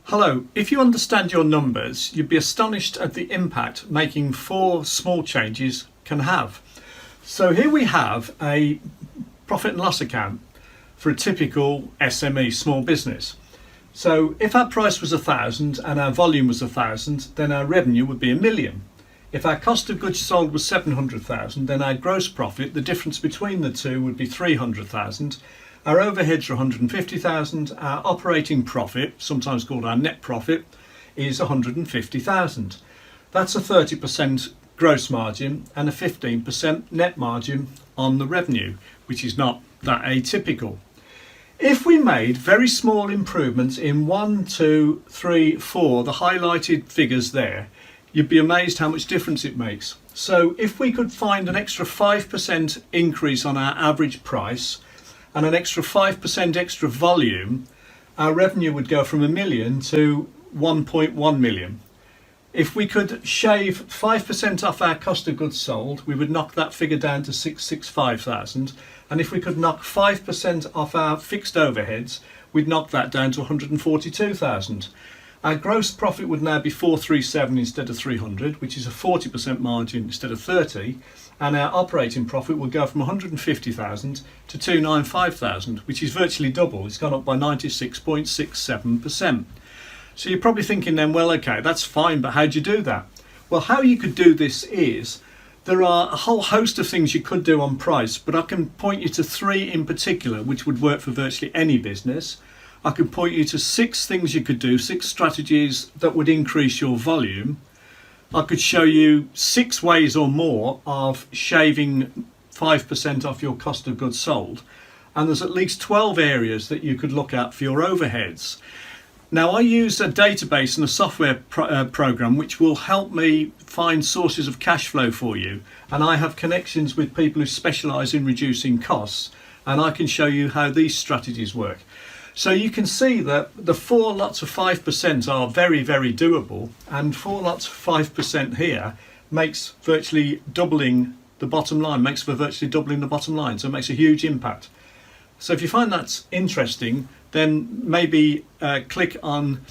Hello, if you understand your numbers, you'd be astonished at the impact making 4 small changes can have. So here we have a profit and loss account for a typical SME, small business. So if our price was 1,000 and our volume was 1,000, then our revenue would be 1 million. If our cost of goods sold was 700,000, then our gross profit, the difference between the two, would be 300,000. Our overheads are 150,000. Our operating profit, sometimes called our net profit, is 150,000. That's a 30% gross margin and a 15% net margin on the revenue, which is not that atypical. If we made very small improvements in 1, 2, 3, 4, the highlighted figures there, you'd be amazed how much difference it makes. So if we could find an extra 5% increase on our average price and an extra 5% extra volume, our revenue would go from 1 million to 1.1 million. If we could shave 5% off our cost of goods sold, we would knock that figure down to 665,000. And if we could knock 5% off our fixed overheads, we'd knock that down to 142,000. Our gross profit would now be 437 instead of 300, which is a 40% margin instead of 30. And our operating profit will go from 150,000 to 295,000, which is virtually double. It's gone up by 96.67%. So you're probably thinking then, well, okay, that's fine, but how do you do that? Well, how you could do this is, there are a whole host of things you could do on price, but I can point you to 3 in particular, which would work for virtually any business. I can point you to 6 things you could do, 6 strategies that would increase your volume. I could show you 6 ways or more of shaving 5% off your cost of goods sold. And there's at least 12 areas that you could look at for your overheads. Now, I use a database and a software program which will help me find sources of cash flow for you. And I have connections with people who specialise in reducing costs, and I can show you how these strategies work. So you can see that the 4 lots of 5% are very, very doable, and 4 lots of 5% here makes virtually doubling the bottom line, makes for virtually doubling the bottom line. So it makes a huge impact. So if you find that's interesting, then maybe click on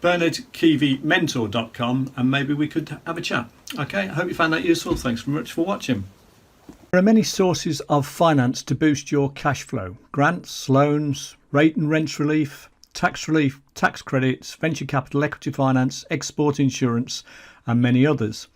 bernardkeevymentor.com and maybe we could have a chat. Okay, I hope you found that useful. Thanks very much for watching. There are many sources of finance to boost your cash flow: grants, loans, rate and rent relief, tax credits, venture capital, equity finance, export insurance, and many others.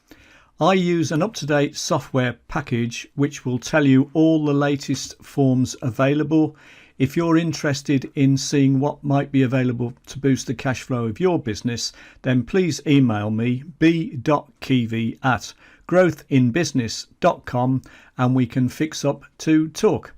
I use an up-to-date software package which will tell you all the latest forms available. If you're interested in seeing what might be available to boost the cash flow of your business, then please email me b.keevy@growthinbusiness.com and we can fix up to talk.